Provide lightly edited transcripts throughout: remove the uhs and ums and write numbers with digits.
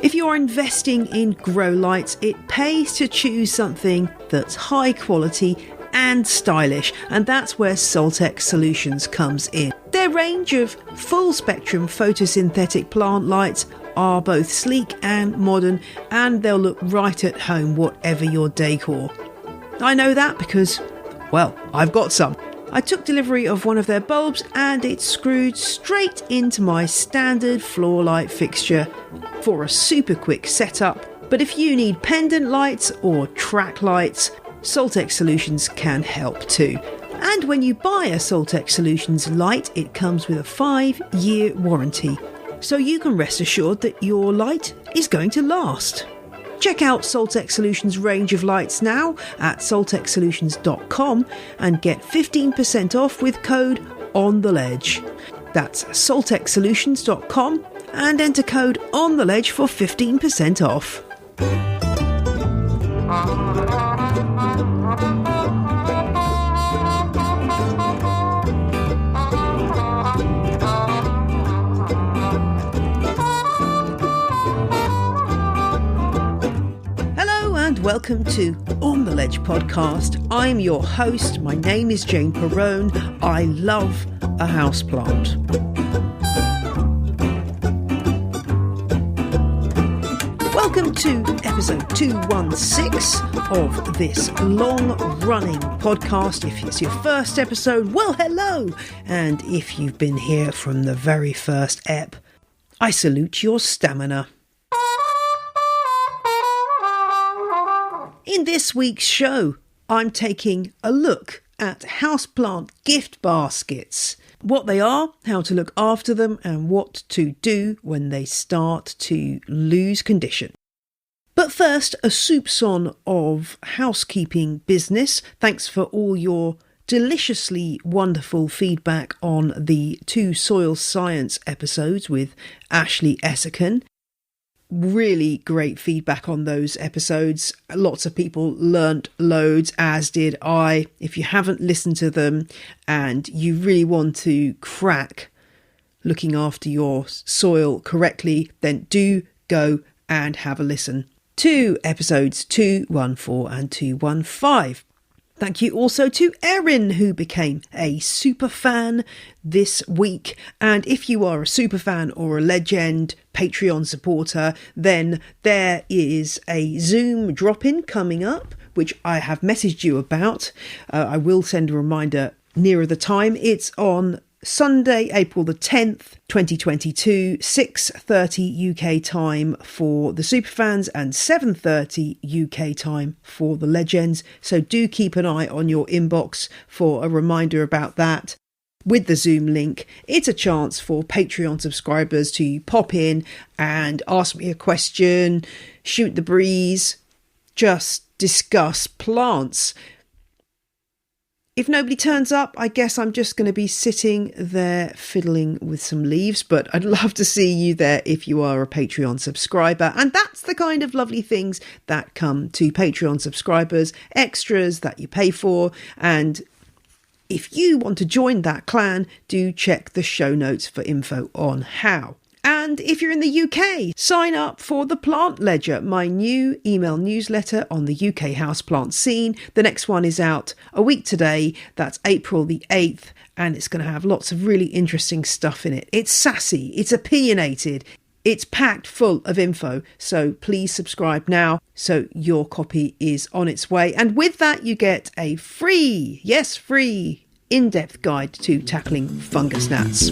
If you're investing in grow lights, it pays to choose something that's high quality and stylish, and that's where Soltec Solutions comes in. Their range of full spectrum photosynthetic plant lights are both sleek and modern, and they'll look right at home whatever your decor. I know that because, well, I've got some. I took delivery of one of their bulbs and it's screwed straight into my standard floor light fixture for a super quick setup. But if you need pendant lights or track lights, Soltec Solutions can help too. And when you buy a Soltec Solutions light, it comes with a 5-year warranty. So you can rest assured that your light is going to last. Check out Soltec Solutions' range of lights now at soltecsolutions.com and get 15% off with code ONTheLedge. That's soltecsolutions.com and enter code ONTheLedge for 15% off. Welcome to On the Ledge podcast. I'm your host. My name is Jane Perrone. I love a houseplant. Welcome to episode 216 of this long-running podcast. If it's your first episode, well, hello. And if you've been here from the very first ep, I salute your stamina. In this week's show, I'm taking a look at houseplant gift baskets, what they are, how to look after them, and what to do when they start to lose condition. But first, a soupçon of housekeeping business. Thanks for all your deliciously wonderful feedback on the 2 soil science episodes with Ashley Esseken. Really great feedback on those episodes. Lots of people learnt loads, as did I. If you haven't listened to them and you really want to crack looking after your soil correctly, then do go and have a listen to episodes 214 and 215. Thank you also to Erin, who became a super fan this week. And if you are a super fan or a legend Patreon supporter, then there is a Zoom drop-in coming up, which I have messaged you about. I will send a reminder nearer the time. It's on Sunday, April the 10th, 2022, 6:30 UK time for the superfans and 7:30 UK time for the legends. So do keep an eye on your inbox for a reminder about that. With the Zoom link, it's a chance for Patreon subscribers to pop in and ask me a question, shoot the breeze, just discuss plants. If nobody turns up, I guess I'm just going to be sitting there fiddling with some leaves, but I'd love to see you there if you are a Patreon subscriber. And that's the kind of lovely things that come to Patreon subscribers, extras that you pay for. And if you want to join that clan, do check the show notes for info on how. And if you're in the UK, sign up for the Plant Ledger, my new email newsletter on the UK houseplant scene. The next one is out a week today. That's April the 8th, and it's going to have lots of really interesting stuff in it. It's sassy, it's opinionated, it's packed full of info. So please subscribe now so your copy is on its way. And with that, you get a free, yes, free, in-depth guide to tackling fungus gnats.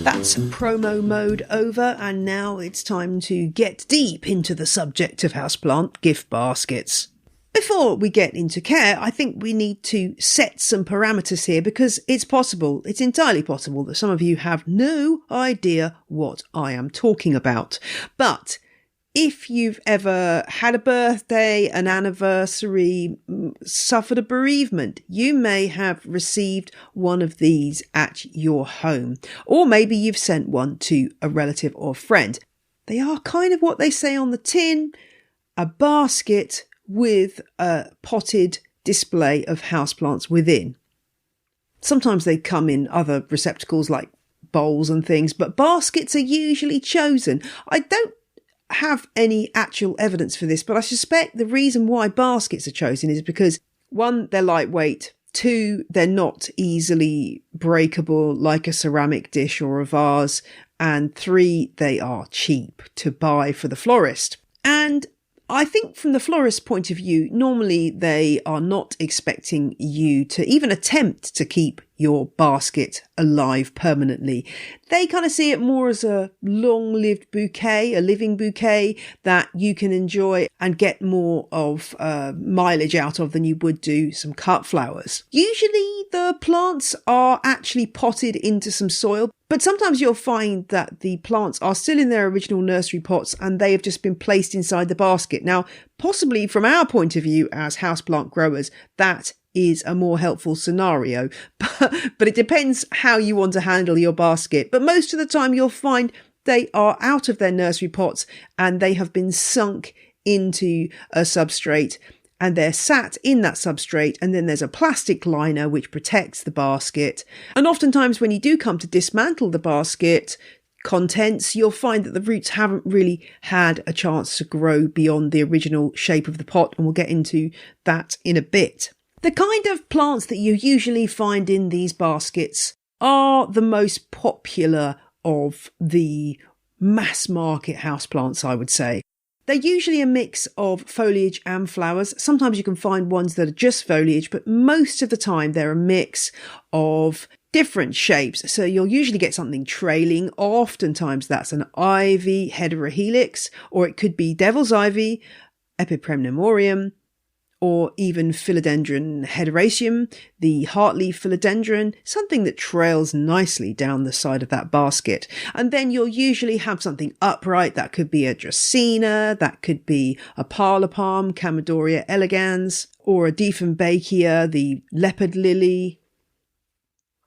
That's promo mode over, and now it's time to get deep into the subject of houseplant gift baskets. Before we get into care, I think we need to set some parameters here because it's entirely possible that some of you have no idea what I am talking about. But if you've ever had a birthday, an anniversary, suffered a bereavement, you may have received one of these at your home. Or maybe you've sent one to a relative or friend. They are kind of what they say on the tin, a basket with a potted display of houseplants within. Sometimes they come in other receptacles like bowls and things, but baskets are usually chosen. I don't have any actual evidence for this, but I suspect the reason why baskets are chosen is because, one, they're lightweight, two, they're not easily breakable like a ceramic dish or a vase, and three, they are cheap to buy for the florist. And I think from the florist's point of view, normally they are not expecting you to even attempt to keep your basket alive permanently. They kind of see it more as a long-lived bouquet, a living bouquet that you can enjoy and get more of mileage out of than you would do some cut flowers. Usually the plants are actually potted into some soil, but sometimes you'll find that the plants are still in their original nursery pots and they have just been placed inside the basket. Now, possibly from our point of view as houseplant growers, that is a more helpful scenario, but it depends how you want to handle your basket. But most of the time you'll find they are out of their nursery pots and they have been sunk into a substrate and they're sat in that substrate, and then there's a plastic liner which protects the basket. And oftentimes when you do come to dismantle the basket contents, you'll find that the roots haven't really had a chance to grow beyond the original shape of the pot, and we'll get into that in a bit. The kind of plants that you usually find in these baskets are the most popular of the mass market houseplants, I would say. They're usually a mix of foliage and flowers. Sometimes you can find ones that are just foliage, but most of the time they're a mix of different shapes. So you'll usually get something trailing. Oftentimes that's an ivy, heterohelix, or it could be devil's ivy, epipremnumorium, or even philodendron hederaceum, the heartleaf philodendron, something that trails nicely down the side of that basket. And then you'll usually have something upright. That could be a dracaena, that could be a parlor palm, Chamaedorea elegans, or a Dieffenbachia, the leopard lily.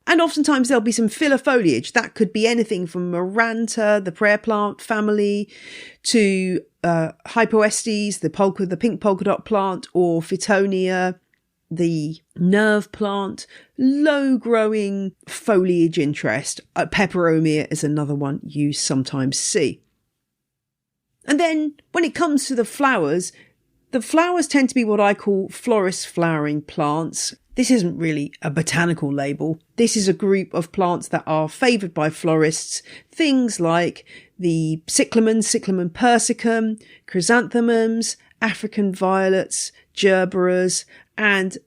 And oftentimes there'll be some filler foliage. That could be anything from Maranta, the prayer plant family, to Hypoestes, the pink polka dot plant, or Fittonia, the nerve plant. Low growing foliage interest. Peperomia is another one you sometimes see. And then when it comes to the flowers tend to be what I call florist flowering plants. This isn't really a botanical label. This is a group of plants that are favoured by florists. Things like the cyclamen persicum, chrysanthemums, African violets, gerberas, and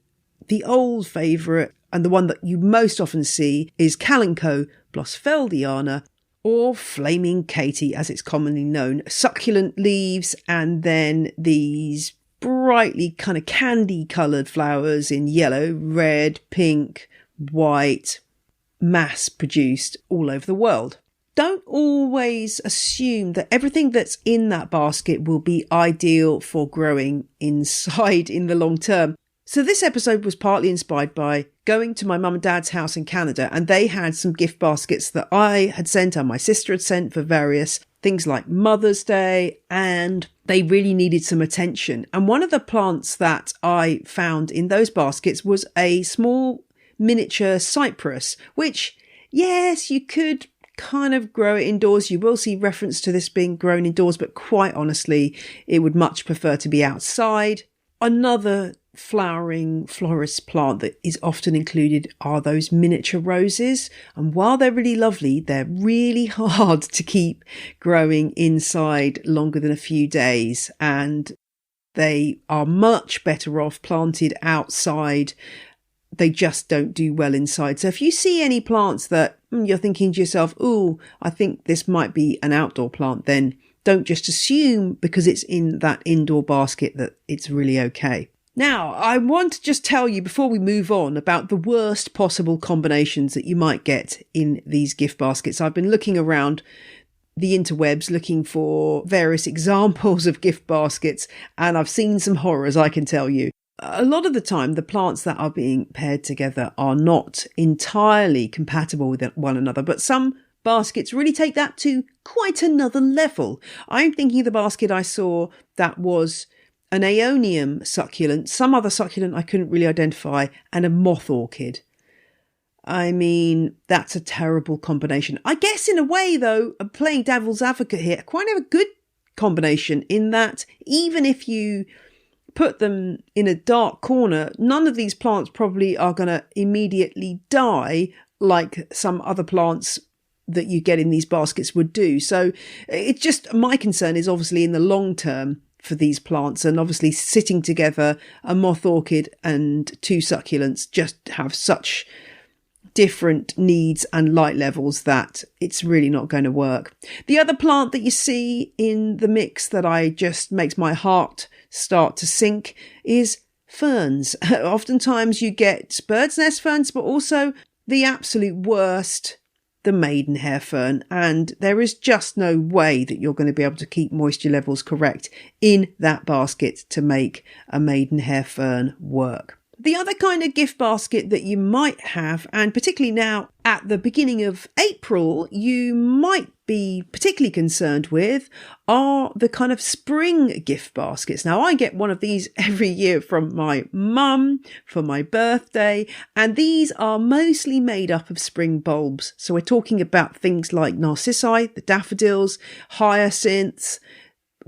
the old favourite, and the one that you most often see, is Kalanchoe blossfeldiana, or flaming Katie as it's commonly known. Succulent leaves, and then these brightly kind of candy coloured flowers in yellow, red, pink, white, mass produced all over the world. Don't always assume that everything that's in that basket will be ideal for growing inside in the long term. So this episode was partly inspired by going to my mum and dad's house in Canada, and they had some gift baskets that I had sent and my sister had sent for various things like Mother's Day, and they really needed some attention. And one of the plants that I found in those baskets was a small miniature cypress, which, yes, you could kind of grow it indoors. You will see reference to this being grown indoors, but quite honestly, it would much prefer to be outside. Another flowering florist plant that is often included are those miniature roses, and while they're really lovely, they're really hard to keep growing inside longer than a few days, and they are much better off planted outside. They just don't do well inside. So if you see any plants that you're thinking to yourself, ooh, I think this might be an outdoor plant, then don't just assume because it's in that indoor basket that it's really okay. Now, I want to just tell you before we move on about the worst possible combinations that you might get in these gift baskets. I've been looking around the interwebs looking for various examples of gift baskets, and I've seen some horrors, I can tell you. A lot of the time, the plants that are being paired together are not entirely compatible with one another, but some baskets really take that to quite another level. I'm thinking of the basket I saw that was an aeonium succulent, some other succulent I couldn't really identify, and a moth orchid. I mean, that's a terrible combination. I guess in a way, though, playing devil's advocate here, quite a good combination in that even if you put them in a dark corner, none of these plants probably are going to immediately die like some other plants that you get in these baskets would do. So it's just, my concern is obviously in the long term for these plants, and obviously sitting together, a moth orchid and two succulents just have such different needs and light levels that it's really not going to work. The other plant that you see in the mix that I just makes my heart start to sink is ferns. Oftentimes you get bird's nest ferns, but also the absolute worst, the maidenhair fern, and there is just no way that you're going to be able to keep moisture levels correct in that basket to make a maidenhair fern work. The other kind of gift basket that you might have, and particularly now at the beginning of April, you might be particularly concerned with, are the kind of spring gift baskets. Now, I get one of these every year from my mum for my birthday, and these are mostly made up of spring bulbs. So we're talking about things like narcissi, the daffodils, hyacinths,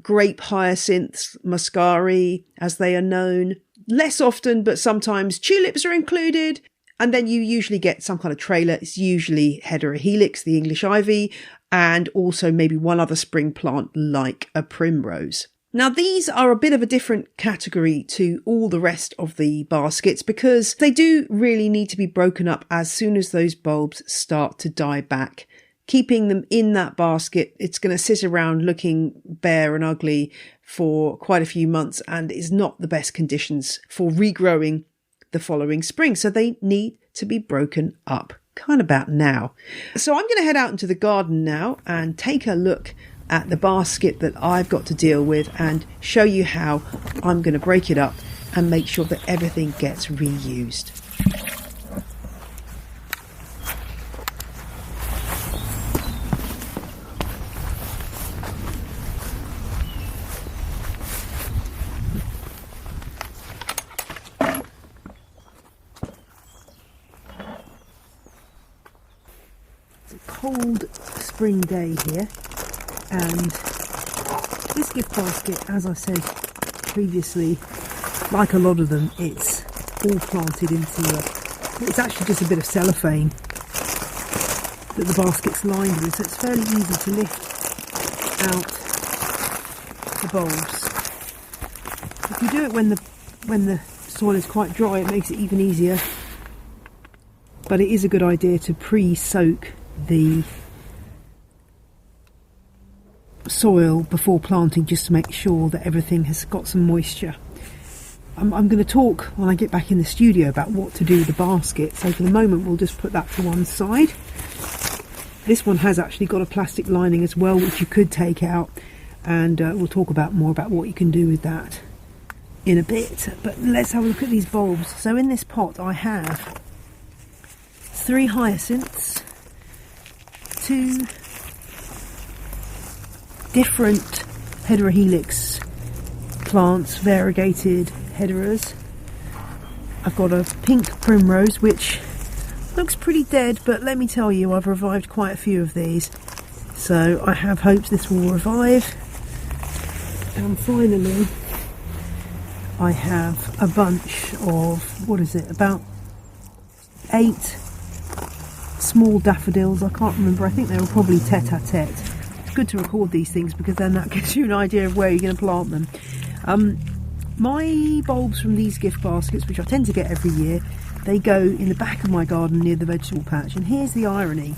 grape hyacinths, muscari, as they are known. Less often, but sometimes tulips are included. And then you usually get some kind of trailer. It's usually Heterohelix, the English ivy, and also maybe one other spring plant like a primrose. Now, these are a bit of a different category to all the rest of the baskets because they do really need to be broken up as soon as those bulbs start to die back. Keeping them in that basket, it's going to sit around looking bare and ugly for quite a few months and is not the best conditions for regrowing the following spring. So they need to be broken up kind of about now. So I'm going to head out into the garden now and take a look at the basket that I've got to deal with and show you how I'm going to break it up and make sure that everything gets reused. Cold spring day here, and this gift basket, as I said previously, like a lot of them, it's all planted into it's actually just a bit of cellophane that the basket's lined with, so it's fairly easy to lift out the bulbs. If you do it when the soil is quite dry, it makes it even easier, but it is a good idea to pre-soak the soil before planting just to make sure that everything has got some moisture. I'm going to talk when I get back in the studio about what to do with the basket, so for the moment we'll just put that to one side. This one has actually got a plastic lining as well, which you could take out, and we'll talk about more about what you can do with that in a bit. But let's have a look at these bulbs. So in this pot I have 3 hyacinths, 2 different Heterohelix plants, variegated heteras. I've got a pink primrose which looks pretty dead, but let me tell you, I've revived quite a few of these, so I have hopes this will revive. And finally I have a bunch of, about 8 small daffodils. I can't remember, I think they were probably tete-a-tete. It's good to record these things because then that gives you an idea of where you're going to plant them. My bulbs from these gift baskets, which I tend to get every year, they go in the back of my garden near the vegetable patch. And here's the irony.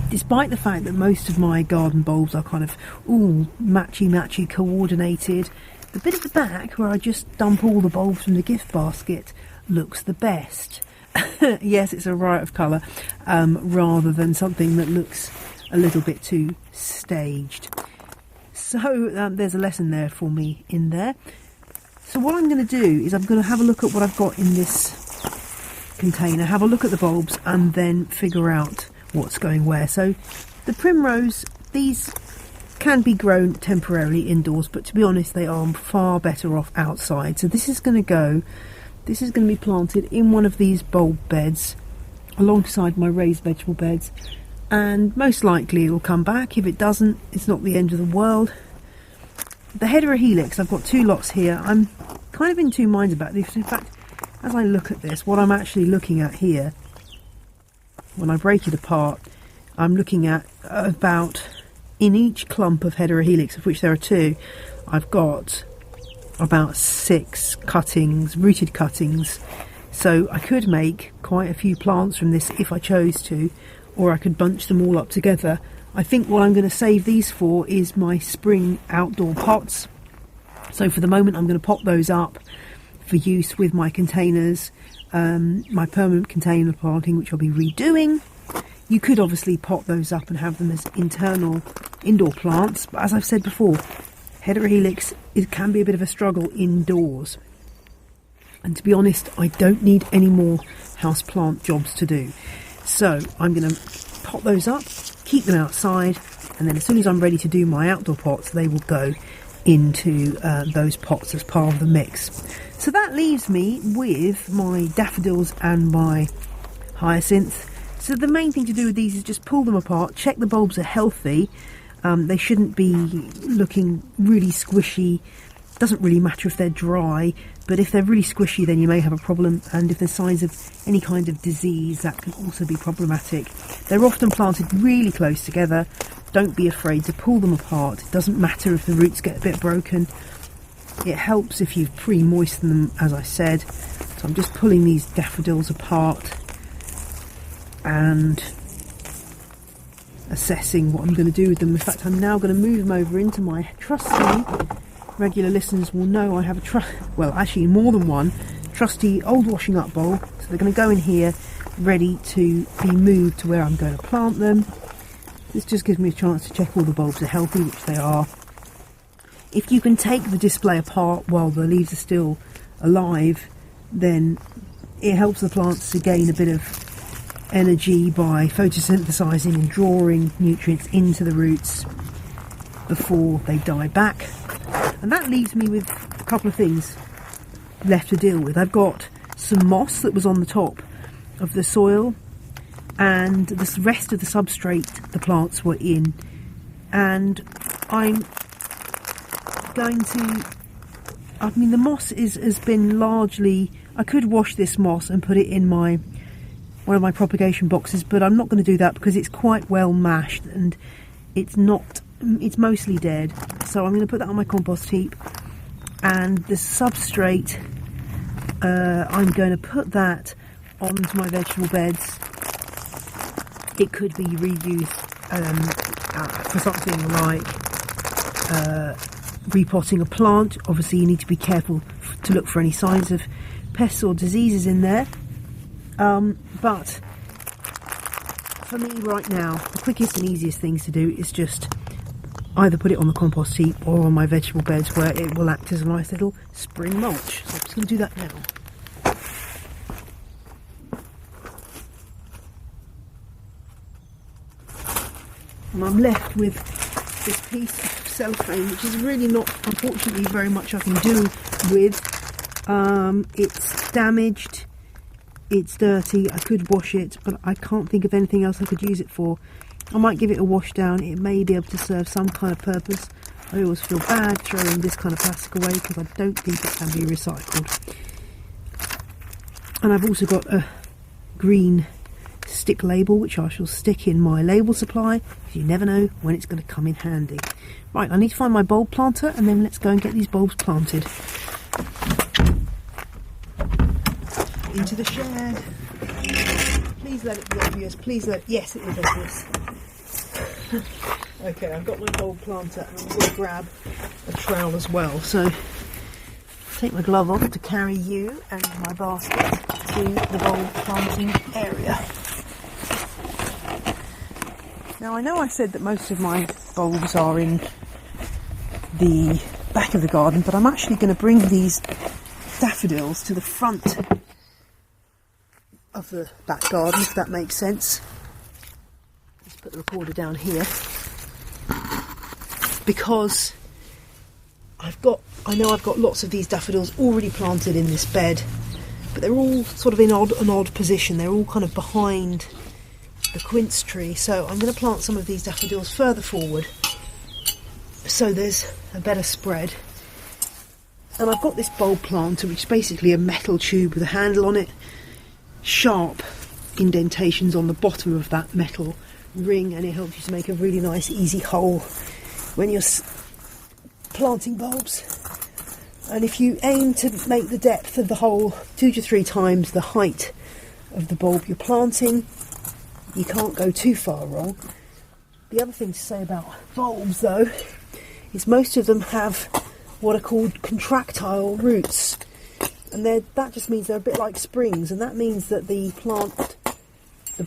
Despite the fact that most of my garden bulbs are kind of all matchy coordinated, the bit at the back where I just dump all the bulbs from the gift basket looks the best. Yes, it's a riot of colour, rather than something that looks a little bit too staged. So there's a lesson there for me in there. So what I'm going to do is I'm going to have a look at what I've got in this container, have a look at the bulbs, and then figure out what's going where. So the primrose, these can be grown temporarily indoors, but to be honest, they are far better off outside. So this is going to be planted in one of these bulb beds alongside my raised vegetable beds, and most likely it will come back. If it doesn't, it's not the end of the world. The Heterohelix, I've got 2 lots here. I'm kind of in 2 minds about this. In fact, as I look at this, what I'm actually looking at here, when I break it apart, I'm looking at about, in each clump of Heterohelix, of which there are 2, I've got about 6 cuttings, rooted cuttings. So I could make quite a few plants from this if I chose to, or I could bunch them all up together. I think what I'm going to save these for is my spring outdoor pots. So for the moment I'm going to pot those up for use with my containers, my permanent container planting, which I'll be redoing. You could obviously pot those up and have them as internal indoor plants, but as I've said before, Heterohelix, it can be a bit of a struggle indoors. And to be honest, I don't need any more houseplant jobs to do. So I'm going to pot those up, keep them outside, and then as soon as I'm ready to do my outdoor pots, they will go into those pots as part of the mix. So that leaves me with my daffodils and my hyacinth. So the main thing to do with these is just pull them apart, check the bulbs are healthy. They shouldn't be looking really squishy. Doesn't really matter if they're dry, but if they're really squishy, then you may have a problem, and if there's signs of any kind of disease, that can also be problematic. They're often planted really close together. Don't be afraid to pull them apart. It doesn't matter if the roots get a bit broken. It helps if you've pre-moistened them, as I said. So I'm just pulling these daffodils apart and assessing what I'm going to do with them. In fact, I'm now going to move them over into my trusty, regular listeners will know I have well, actually more than one trusty old washing up bowl. So they're going to go in here ready to be moved to where I'm going to plant them. This just gives me a chance to check all the bulbs are healthy, which they are. If you can take the display apart while the leaves are still alive, then it helps the plants to gain a bit of energy by photosynthesizing and drawing nutrients into the roots before they die back. And that leaves me with a couple of things left to deal with. I've got some moss that was on the top of the soil, and the rest of the substrate the plants were in, and I'm going to, I mean, the moss has been largely, I could wash this moss and put it in one of my propagation boxes, but I'm not going to do that because it's quite well mashed and it's mostly dead. So I'm going to put that on my compost heap, and the substrate, I'm going to put that onto my vegetable beds. It could be reused for something like repotting a plant. Obviously you need to be careful to look for any signs of pests or diseases in there. But for me right now, the quickest and easiest things to do is just either put it on the compost heap or on my vegetable beds, where it will act as a nice little spring mulch. So I'm just going to do that now. And I'm left with this piece of cellophane, which is really not, unfortunately, very much I can do with. It's damaged, it's dirty, I could wash it, but I can't think of anything else I could use it for. I might give it a wash down, it may be able to serve some kind of purpose. I always feel bad throwing this kind of plastic away because I don't think it can be recycled. And I've also got a green stick label, which I shall stick in my label supply, because you never know when it's going to come in handy. Right, I need to find my bulb planter, and then let's go and get these bulbs planted. Into the shed. Please let it be obvious. Please let, yes, it is obvious. Okay, I've got my bulb planter, and I'm going to grab a trowel as well. So take my glove off to carry you and my basket to the bulb planting area. Now, I know I said that most of my bulbs are in the back of the garden, but I'm actually going to bring these daffodils to the front of the back garden, if that makes sense. Let's put the recorder down here, because I know I've got lots of these daffodils already planted in this bed, but they're all sort of in an odd position. They're all kind of behind the quince tree, so I'm going to plant some of these daffodils further forward so there's a better spread. And I've got this bulb planter, which is basically a metal tube with a handle on it, sharp indentations on the bottom of that metal ring, and it helps you to make a really nice easy hole when you're planting bulbs. And if you aim to make the depth of the hole 2 to 3 times the height of the bulb you're planting, you can't go too far wrong. The other thing to say about bulbs though is most of them have what are called contractile roots, and that just means they're a bit like springs, and that means that the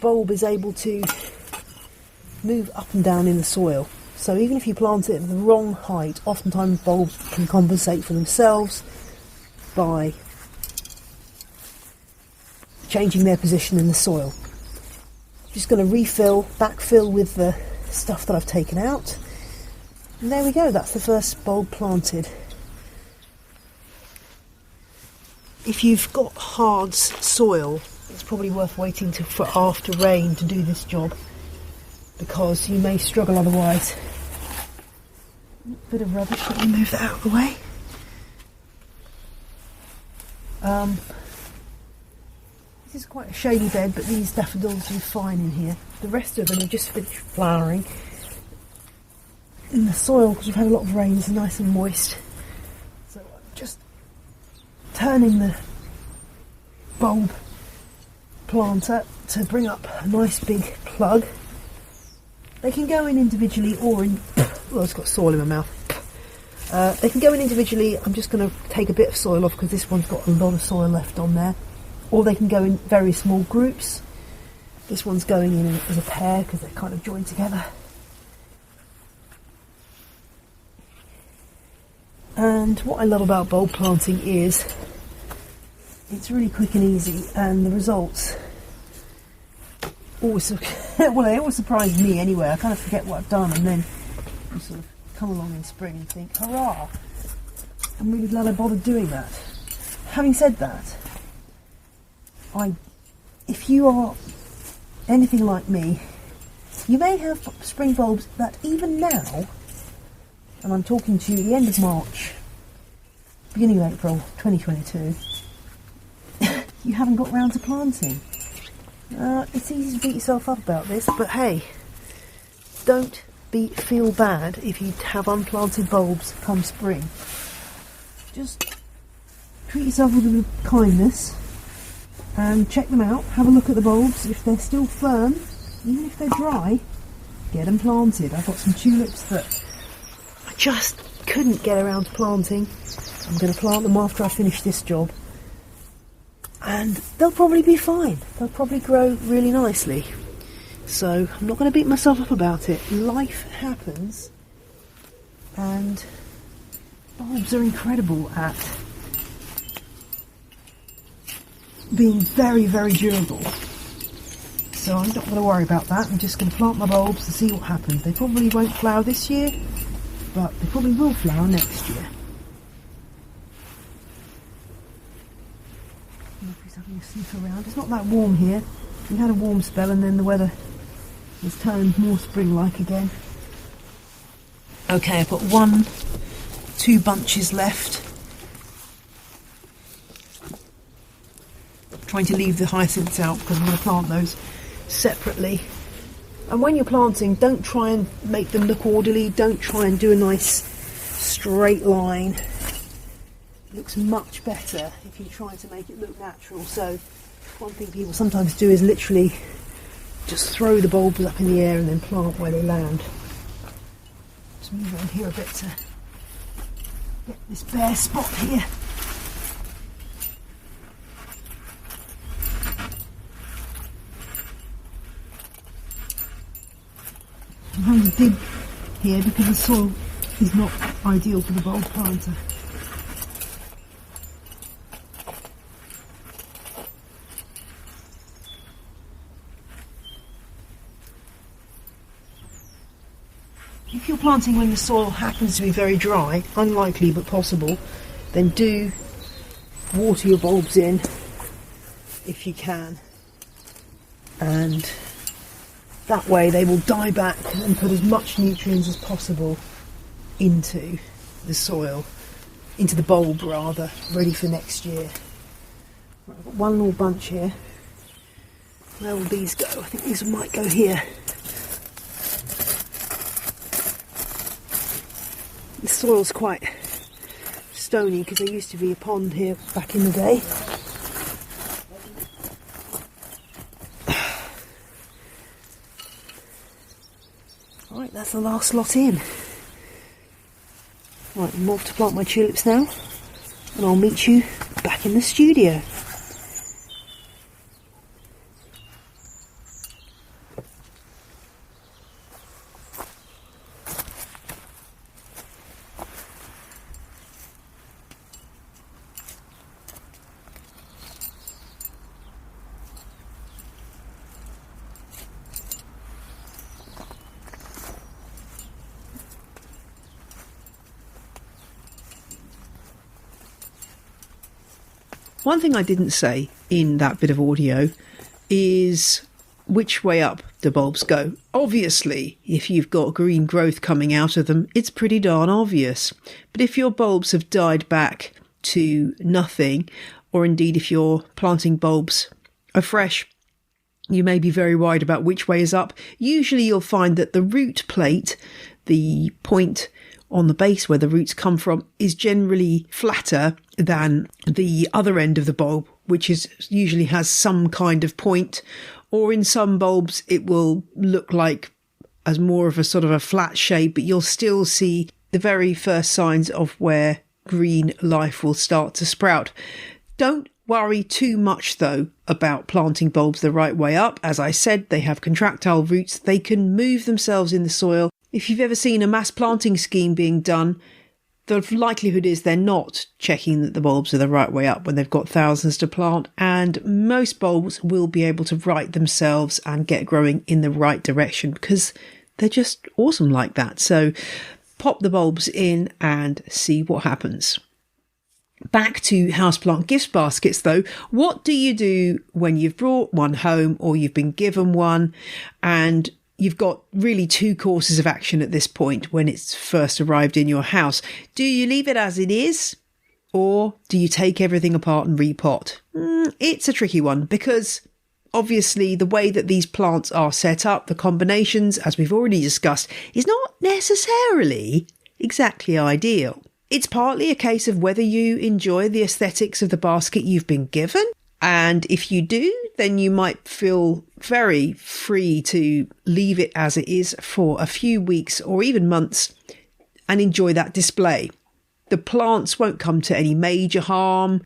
bulb is able to move up and down in the soil. So even if you plant it at the wrong height, oftentimes bulbs can compensate for themselves by changing their position in the soil. Just going to backfill with the stuff that I've taken out. And there we go, that's the first bulb planted. If you've got hard soil, it's probably worth waiting for after rain to do this job, because you may struggle otherwise. Bit of rubbish, let me move that out of the way. This is quite a shady bed, but these daffodils are fine in here. The rest of them have just finished flowering. In the soil, because we've had a lot of rain, it's nice and moist. So I'm just turning the bulb planter to bring up a nice big plug. They can go in individually or in... Oh, it's got soil in my mouth. They can go in individually. I'm just going to take a bit of soil off because this one's got a lot of soil left on there. Or they can go in very small groups. This one's going in as a pair because they're kind of joined together. And what I love about bulb planting is it's really quick and easy, and the results always, well, they always surprise me anyway. I kind of forget what I've done, and then you sort of come along in spring and think, hurrah, I'm really glad I bothered doing that. Having said that, if you are anything like me, you may have spring bulbs that even now, and I'm talking to you the end of March, beginning of April 2022, you haven't got round to planting. It's easy to beat yourself up about this, but hey, don't feel bad if you have unplanted bulbs come spring. Just treat yourself with a bit of kindness and check them out, have a look at the bulbs. If they're still firm, even if they're dry, get them planted. I've got some tulips that I just couldn't get around to planting. I'm going to plant them after I finish this job, and they'll probably be fine. They'll probably grow really nicely. So I'm not going to beat myself up about it. Life happens, and bulbs are incredible at being very, very durable. So I'm not going to worry about that. I'm just going to plant my bulbs and see what happens. They probably won't flower this year, but they probably will flower next year. He's having a sniff around. It's not that warm here. We had a warm spell and then the weather has turned more spring-like again. Okay, I've got 2 bunches left. Trying to leave the hyacinths out because I'm going to plant those separately. And when you're planting, don't try and make them look orderly. Don't try and do a nice straight line. It looks much better if you try to make it look natural. So one thing people sometimes do is literally just throw the bulbs up in the air and then plant where they land. Just move around here a bit to get this bare spot here. I'm having to dig here because the soil is not ideal for the bulb planter. If you're planting when the soil happens to be very dry, unlikely but possible, then do water your bulbs in if you can. And that way they will die back and put as much nutrients as possible into the soil, into the bulb rather, ready for next year. Right, I've got one little bunch here. Where will these go? I think these might go here. The soil's quite stony because there used to be a pond here back in the day. Right, that's the last lot in. Right, I'm off to plant my tulips now, and I'll meet you back in the studio. One thing I didn't say in that bit of audio is which way up the bulbs go. Obviously, if you've got green growth coming out of them, it's pretty darn obvious. But if your bulbs have died back to nothing, or indeed if you're planting bulbs afresh, you may be very worried about which way is up. Usually you'll find that the root plate, the point on the base where the roots come from, is generally flatter than the other end of the bulb, which is usually has some kind of point, or in some bulbs it will look like as more of a sort of a flat shape, but you'll still see the very first signs of where green life will start to sprout. Don't worry too much though about planting bulbs the right way up. As I said, they have contractile roots. They can move themselves in the soil. If you've ever seen a mass planting scheme being done, the likelihood is they're not checking that the bulbs are the right way up when they've got thousands to plant, and most bulbs will be able to right themselves and get growing in the right direction because they're just awesome like that. So pop the bulbs in and see what happens. Back to houseplant gift baskets though. What do you do when you've brought one home or you've been given one and you've got really two courses of action at this point when it's first arrived in your house? Do you leave it as it is, or do you take everything apart and repot? It's a tricky one because obviously the way that these plants are set up, the combinations, as we've already discussed, is not necessarily exactly ideal. It's partly a case of whether you enjoy the aesthetics of the basket you've been given. And if you do, then you might feel very free to leave it as it is for a few weeks or even months and enjoy that display. The plants won't come to any major harm.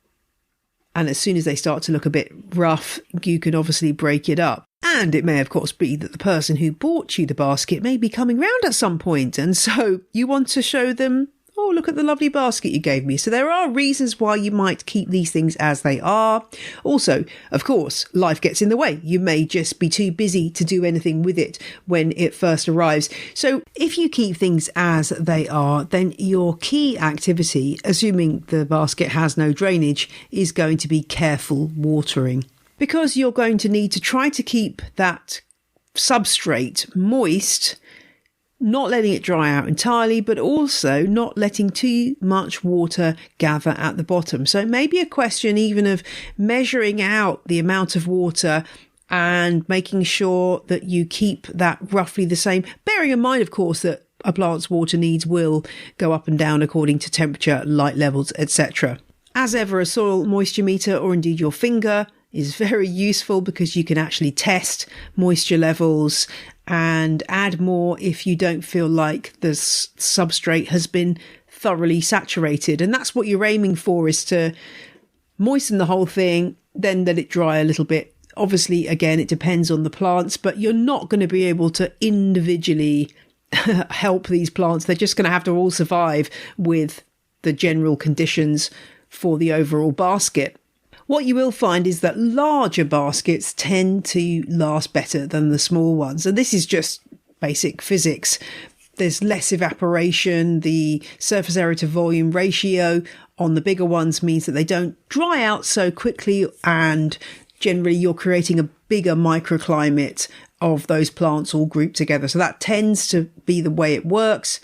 And as soon as they start to look a bit rough, you can obviously break it up. And it may, of course, be that the person who bought you the basket may be coming round at some point. And so you want to show them, oh, look at the lovely basket you gave me. So there are reasons why you might keep these things as they are. Also, of course, life gets in the way. You may just be too busy to do anything with it when it first arrives. So if you keep things as they are, then your key activity, assuming the basket has no drainage, is going to be careful watering. Because you're going to need to try to keep that substrate moist, not letting it dry out entirely, but also not letting too much water gather at the bottom. So it may be a question even of measuring out the amount of water and making sure that you keep that roughly the same, bearing in mind, of course, that a plant's water needs will go up and down according to temperature, light levels, etc. As ever, a soil moisture meter, or indeed your finger, is very useful because you can actually test moisture levels and add more if you don't feel like the substrate has been thoroughly saturated. And that's what you're aiming for, is to moisten the whole thing, then let it dry a little bit. Obviously, again, it depends on the plants, but you're not going to be able to individually help these plants. They're just going to have to all survive with the general conditions for the overall basket. What you will find is that larger baskets tend to last better than the small ones. And this is just basic physics. There's less evaporation. The surface area to volume ratio on the bigger ones means that they don't dry out so quickly and generally you're creating a bigger microclimate of those plants all grouped together. So that tends to be the way it works.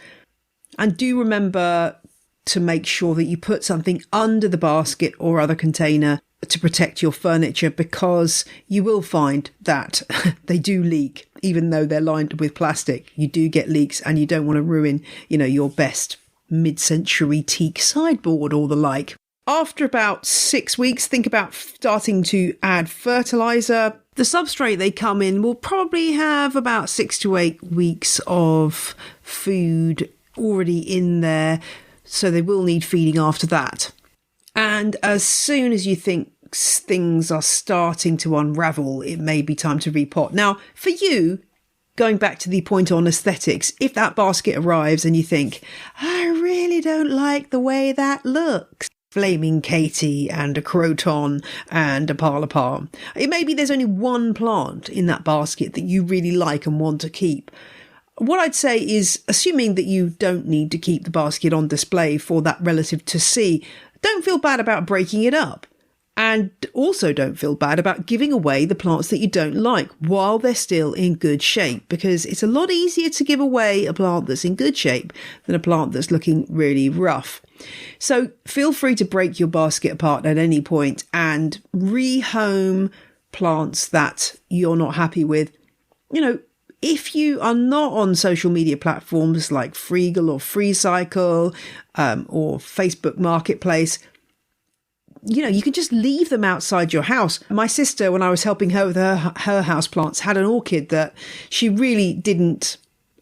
And do remember to make sure that you put something under the basket or other container to protect your furniture, because you will find that they do leak. Even though they're lined with plastic, you do get leaks, and you don't want to ruin, your best mid-century teak sideboard or the like. After about 6 weeks, think about starting to add fertilizer. The substrate they come in will probably have about 6 to 8 weeks of food already in there, so they will need feeding after that. And as soon as you think things are starting to unravel, it may be time to repot. Now, for you, going back to the point on aesthetics, if that basket arrives and you think, I really don't like the way that looks, Flaming Katie and a croton and a parlour palm, it may be there's only one plant in that basket that you really like and want to keep. What I'd say is, assuming that you don't need to keep the basket on display for that relative to see, don't feel bad about breaking it up. And also don't feel bad about giving away the plants that you don't like while they're still in good shape, because it's a lot easier to give away a plant that's in good shape than a plant that's looking really rough. So feel free to break your basket apart at any point and rehome plants that you're not happy with. If you are not on social media platforms like Freegal or FreeCycle or Facebook Marketplace, you can just leave them outside your house. My sister, when I was helping her with her houseplants, had an orchid that she really didn't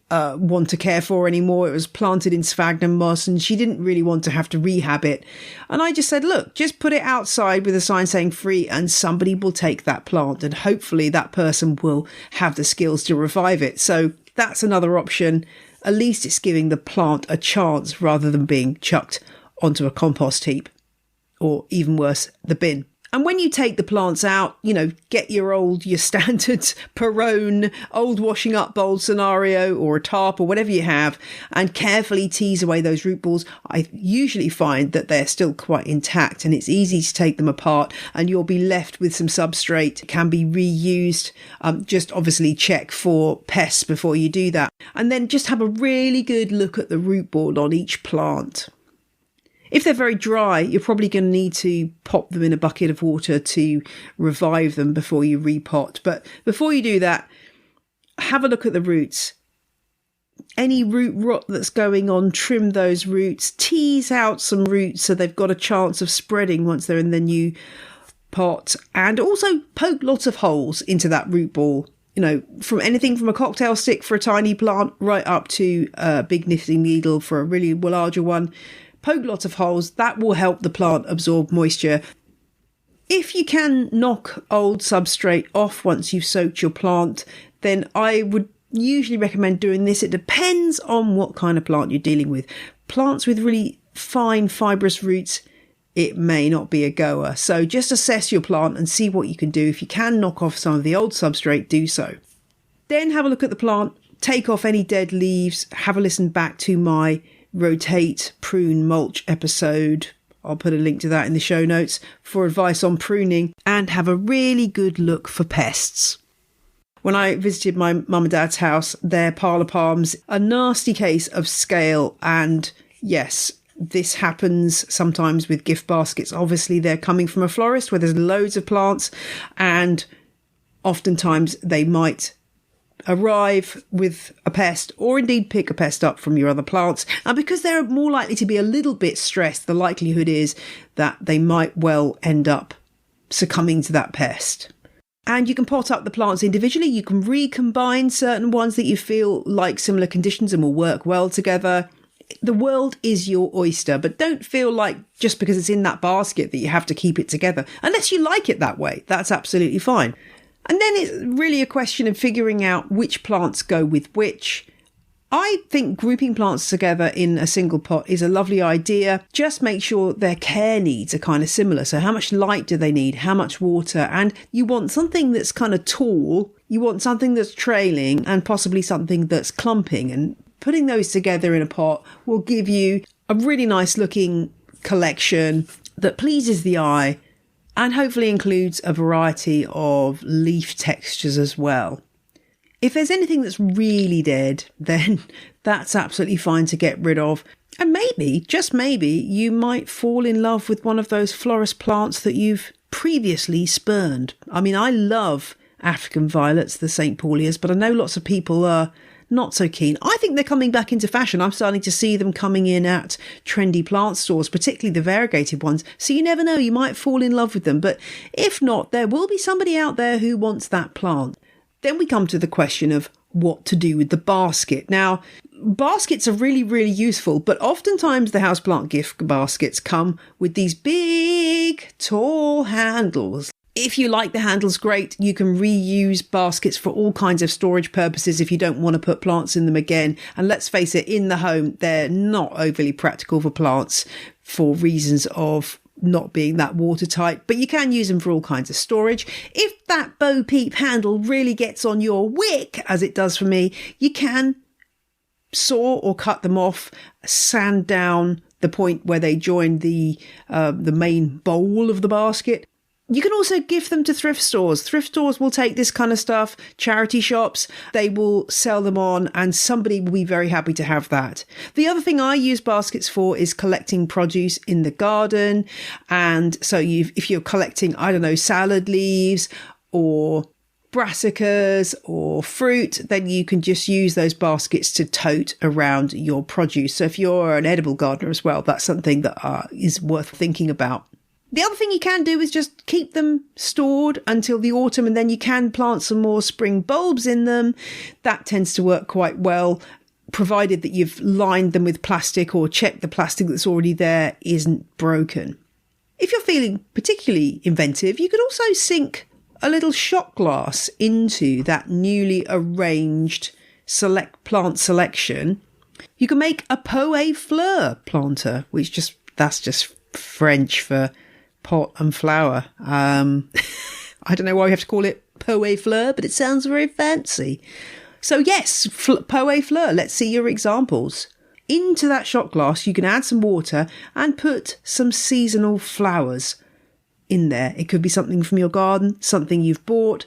want to care for anymore. It was planted in sphagnum moss and she didn't really want to have to rehab it. And I just said, look, just put it outside with a sign saying free, and somebody will take that plant, and hopefully that person will have the skills to revive it. So that's another option. At least it's giving the plant a chance rather than being chucked onto a compost heap, or even worse, the bin. And when you take the plants out, get your standard Perrone old washing up bowl scenario or a tarp or whatever you have, and carefully tease away those root balls. I usually find that they're still quite intact and it's easy to take them apart, and you'll be left with some substrate. It can be reused. Just obviously check for pests before you do that. And then just have a really good look at the root ball on each plant. If they're very dry, you're probably going to need to pop them in a bucket of water to revive them before you repot. But before you do that, have a look at the roots. Any root rot that's going on, trim those roots, tease out some roots so they've got a chance of spreading once they're in the new pot, and also poke lots of holes into that root ball. From anything from a cocktail stick for a tiny plant right up to a big knitting needle for a really larger one. Poke lots of holes. That will help the plant absorb moisture. If you can knock old substrate off once you've soaked your plant, then I would usually recommend doing this. It depends on what kind of plant you're dealing with. Plants with really fine fibrous roots, it may not be a goer. So just assess your plant and see what you can do. If you can knock off some of the old substrate, do so. Then have a look at the plant, take off any dead leaves, have a listen back to my rotate, prune, mulch episode. I'll put a link to that in the show notes for advice on pruning, and have a really good look for pests. When I visited my mum and dad's house, their parlour palms, a nasty case of scale. And yes, this happens sometimes with gift baskets. Obviously, they're coming from a florist where there's loads of plants, and oftentimes they might arrive with a pest, or indeed pick a pest up from your other plants. And because they're more likely to be a little bit stressed, the likelihood is that they might well end up succumbing to that pest. And you can pot up the plants individually. You can recombine certain ones that you feel like similar conditions and will work well together. The world is your oyster, but don't feel like just because it's in that basket that you have to keep it together. Unless you like it that way, that's absolutely fine. And then it's really a question of figuring out which plants go with which. I think grouping plants together in a single pot is a lovely idea. Just make sure their care needs are kind of similar. So how much light do they need? How much water? And you want something that's kind of tall. You want something that's trailing, and possibly something that's clumping. And putting those together in a pot will give you a really nice looking collection that pleases the eye and hopefully includes a variety of leaf textures as well. If there's anything that's really dead, then that's absolutely fine to get rid of. And maybe, just maybe, you might fall in love with one of those florist plants that you've previously spurned. I mean, I love African violets, the St. Paulias, but I know lots of people are not so keen. I think they're coming back into fashion. I'm starting to see them coming in at trendy plant stores, particularly the variegated ones. So you never know, you might fall in love with them. But if not, there will be somebody out there who wants that plant. Then we come to the question of what to do with the basket. Now, baskets are really, really useful, but oftentimes the houseplant gift baskets come with these big, tall handles. If you like the handles, great. You can reuse baskets for all kinds of storage purposes if you don't want to put plants in them again. And let's face it, in the home, they're not overly practical for plants for reasons of not being that watertight, but you can use them for all kinds of storage. If that Bo Peep handle really gets on your wick, as it does for me, you can saw or cut them off, sand down the point where they join the main bowl of the basket. You can also give them to thrift stores. Thrift stores will take this kind of stuff, charity shops, they will sell them on, and somebody will be very happy to have that. The other thing I use baskets for is collecting produce in the garden. And so if you're collecting, I don't know, salad leaves or brassicas or fruit, then you can just use those baskets to tote around your produce. So if you're an edible gardener as well, that's something that is worth thinking about. The other thing you can do is just keep them stored until the autumn, and then you can plant some more spring bulbs in them. That tends to work quite well, provided that you've lined them with plastic or checked the plastic that's already there isn't broken. If you're feeling particularly inventive, you could also sink a little shot glass into that newly arranged plant selection. You can make a pot à fleur planter, that's just French for pot and flower. I don't know why we have to call it pot à fleur, but it sounds very fancy. So yes, pot à fleur, let's see your examples. Into that shot glass, you can add some water and put some seasonal flowers in there. It could be something from your garden, something you've bought.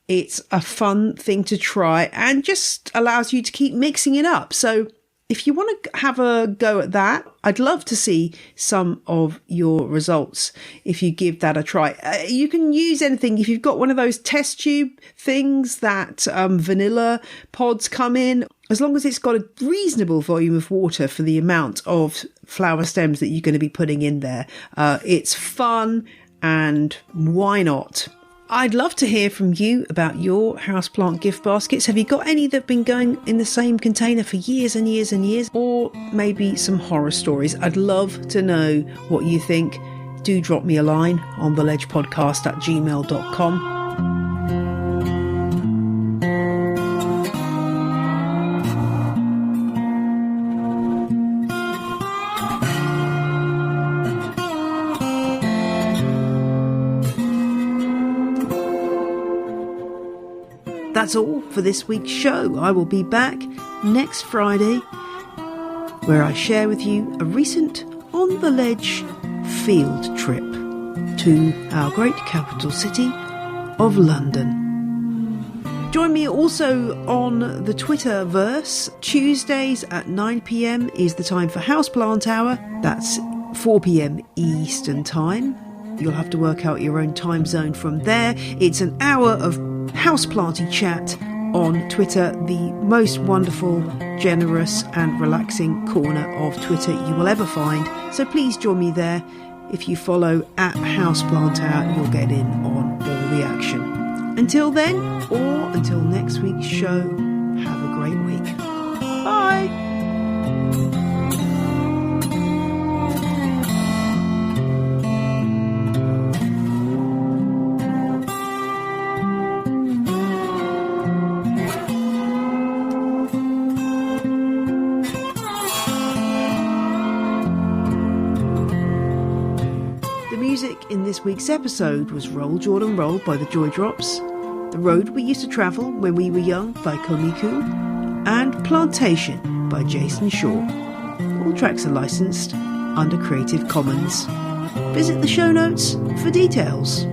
It's a fun thing to try and just allows you to keep mixing it up. So if you want to have a go at that, I'd love to see some of your results if you give that a try. You can use anything. If you've got one of those test tube things that vanilla pods come in, as long as it's got a reasonable volume of water for the amount of flower stems that you're going to be putting in there. It's fun, and why not? I'd love to hear from you about your houseplant gift baskets. Have you got any that have been going in the same container for years and years and years? Or maybe some horror stories? I'd love to know what you think. Do drop me a line on theledgepodcast@gmail.com. That's all for this week's show. I will be back next Friday, where I share with you a recent On the Ledge field trip to our great capital city of London. Join me also on the Twitterverse. Tuesdays at 9 p.m. is the time for Houseplant Hour. That's 4 p.m. Eastern Time. You'll have to work out your own time zone from there. It's an hour of houseplanty chat on Twitter, the most wonderful, generous and relaxing corner of Twitter you will ever find. So please join me there. If you follow at Houseplant Hour, you'll get in on all the action. Until then, or until next week's show, have a great week. Bye! In this week's episode was Roll Jordan Roll by the Joy Drops, The Road We Used to Travel When We Were Young by Komiku, and Plantation by Jason Shaw. All tracks are licensed under Creative Commons. Visit the show notes for details.